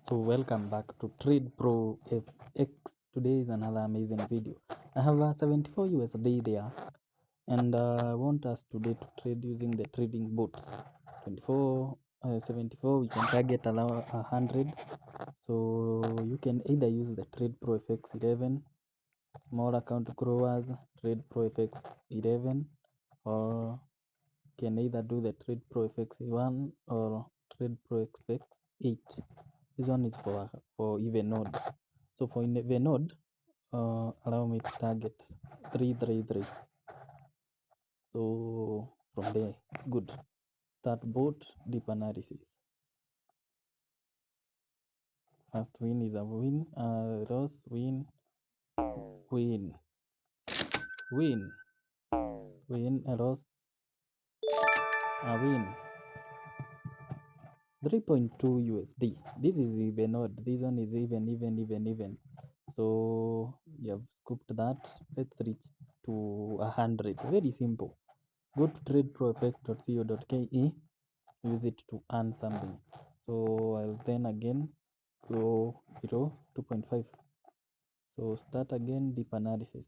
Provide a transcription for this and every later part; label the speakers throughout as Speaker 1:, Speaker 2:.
Speaker 1: So welcome back to radeprofx. Today is another amazing video. I have a 74 USD there, and I want us today to trade using the trading bots. 74 we can target allow 100. So you can either use the radeprofx 11 small account growers, radeprofx 11, or you can either do the radeprofx 1 or radeprofx 8. This one is for even node. So for even node, allow me to target 333. So from there, it's good. Start bot, deep analysis. First win is a win. Ross win, win, win, win. Ross a win. 3.2 USD. This is even node. This one is even. So you have scooped that. Let's reach to 100. Very simple. Go to radeprofx.co.ke, use it to earn something. So I'll then again go below 2.5. So start again, deep analysis.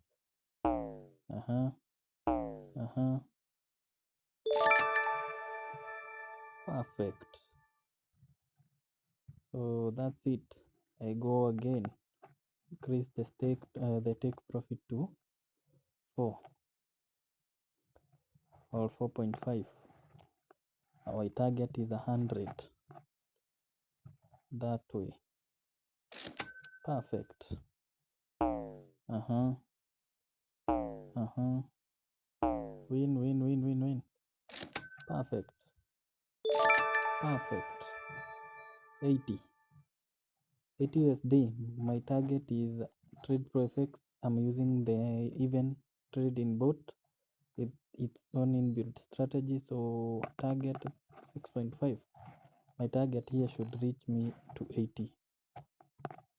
Speaker 1: Perfect. So that's it. I go again, increase the stake, the take profit to 4 or 4.5. Our target is 100. That way. Perfect. Win. Perfect. 80 USD. My target is radeprofx. I'm using the even trading bot with its own inbuilt strategy. So target 6.5. My target here should reach me to 80.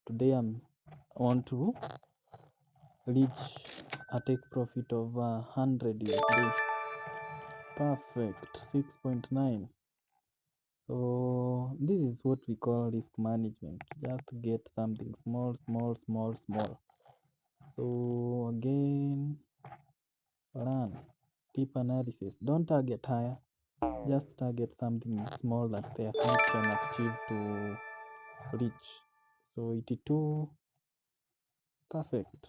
Speaker 1: Today I want to reach a take profit of 100 USD. Perfect. 6.9. So this is what we call risk management. Just get something small. So again, run deep analysis. Don't target higher, just target something small that the account can achieve to reach. So 82. Perfect.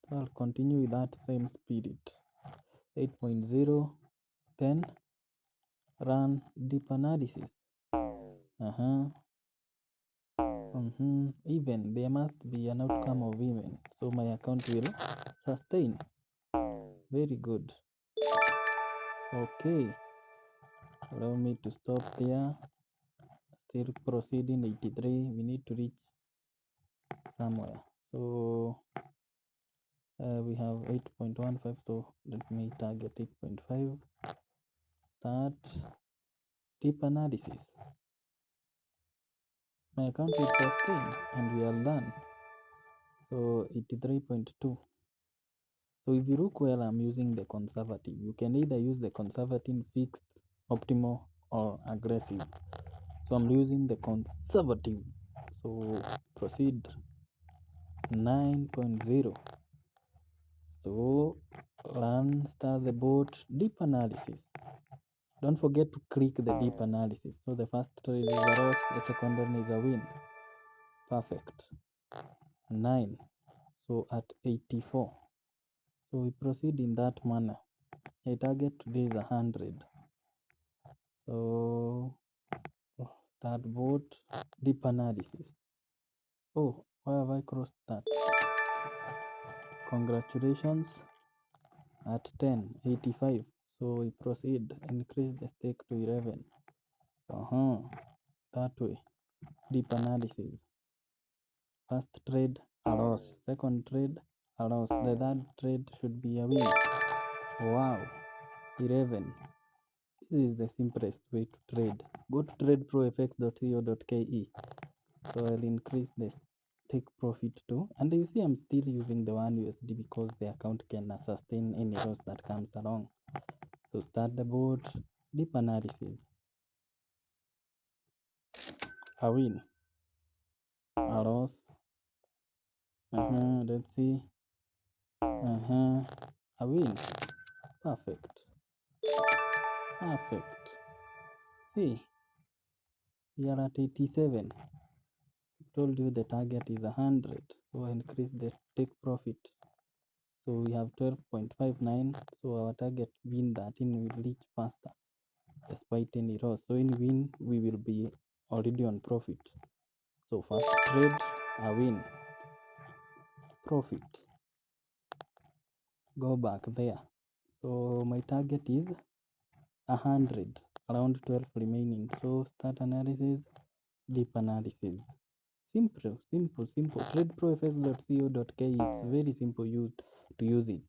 Speaker 1: So I'll continue with that same spirit. 8.0, 10, run deep analysis. Even there must be an outcome of even, so my account will sustain. Very good. Okay, allow me to stop there. Still proceeding. 83. We need to reach somewhere. So we have 8.15. So let me target 8.5. Start deep analysis. My account will sustain, and we are done. So 83.2. So if you look well, I'm using the conservative. You can either use the conservative, fixed, optimal, or aggressive. So I'm using the conservative. So proceed. 9.0. So run, start the bot, deep analysis. Don't forget to click the deep analysis. So the first trade is a loss, the second one is a win. Perfect. 9. So at 84. So we proceed in that manner. A target today is 100. So start bot, deep analysis. Oh, why have I crossed that? Congratulations. At 10, 85. So we proceed, increase the stake to 11. That way. Deep analysis. First trade, a loss. Second trade, a loss. The third trade should be a win. Wow. 11. This is the simplest way to trade. Go to radeprofx.co.ke. So I'll increase the take profit too. And you see I'm still using the 1 USD because the account can sustain any loss that comes along. So start the bot, deep analysis. A win. a loss. Let's see. A win. Perfect. Perfect. See, we are at 87. I told you the target is 100, so I increase the take profit. So we have 12.59. So our target win 13 will reach faster despite any loss. So in win, we will be already on profit. So first trade, a win, profit. Go back there. So my target is 100, around 12 remaining. So start analysis, deep analysis. Simple. Radeprofx.co.ke. It's very simple to use it.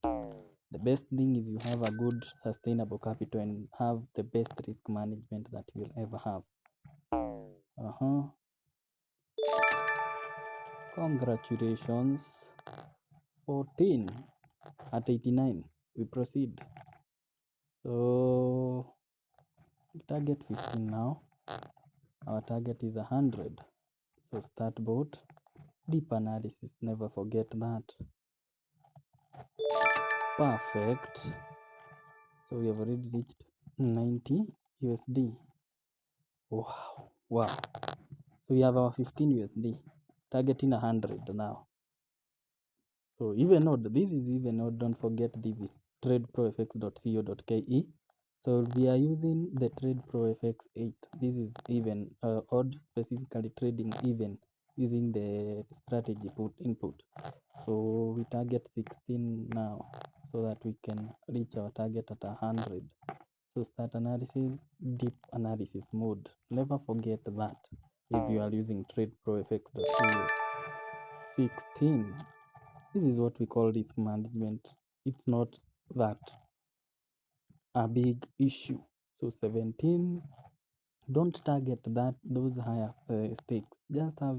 Speaker 1: The best thing is you have a good sustainable capital and have the best risk management that you will ever have. Congratulations. 14 at 89. We proceed. So target 15 now. Our target is 100. So start bot, deep analysis. Never forget that. Perfect. So we have already reached 90 USD. Wow. So we have our 15 USD. Targeting 100 now. So even odd, this is even odd. Don't forget this is radeprofx.co.ke. So we are using the TradeProFX 8. This is even odd, specifically trading even using the strategy input. So we target 16 now so that we can reach our target at 100. So start analysis, deep analysis mode. Never forget that if you are using TradeProFX.co. 16. This is what we call risk management. It's not that a big issue. So 17. Don't target those higher stakes. Just have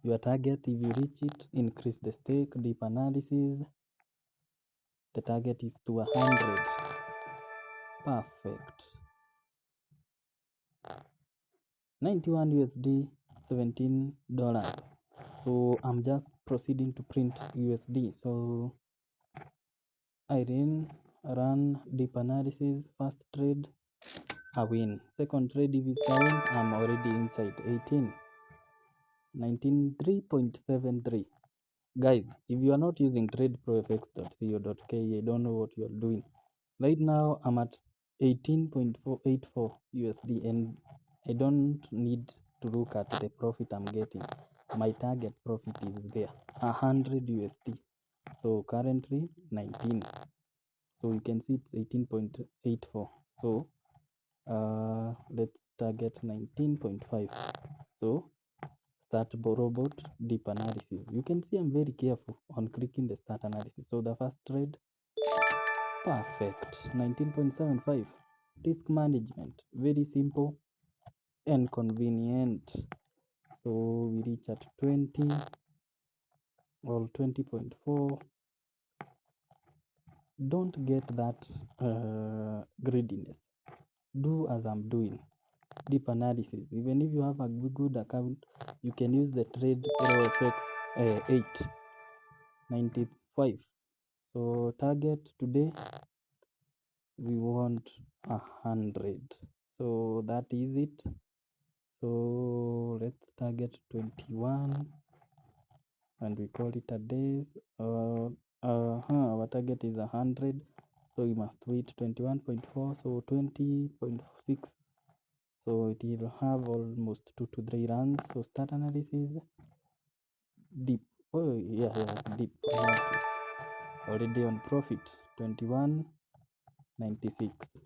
Speaker 1: your target. If you reach it, increase the stake. Deep analysis. The target is to 100. Perfect. 91 USD, $17. So I'm just proceeding to print USD. So I run deep analysis. First trade, a win. Second trade, if it's a win, I'm already inside 18. 93.73. Guys, if you are not using tradeprofx.co.ke, I don't know what you are doing. Right now, I'm at 18.484 USD, and I don't need to look at the profit I'm getting. My target profit is there, 100 USD. So currently 19. So you can see it's 18.84. So let's target 19.5. So start robot deep analysis. You can see I'm very careful on clicking the start analysis. So the first trade, perfect, 19.75. Risk management, very simple and convenient. So we reach at 20 or 20.4. Don't get that greediness. Do as I'm doing. Deep analysis. Even if you have a good account, you can use the trade FX 8 95. So target today we want 100. So that is it. So let's target 21 and we call it a days. Our target is 100. So we must wait 21.4. So 20.6. So it will have almost 2 to 3 runs. So start analysis, deep. Deep analysis. Already on profit, 21.96.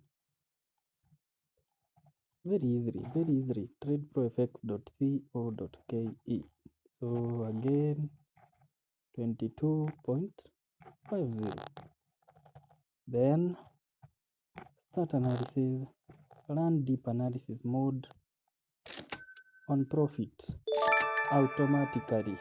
Speaker 1: Very easily. TradeProFX.co.ke. So again, 22.50. Then start analysis, run deep analysis mode on profit automatically.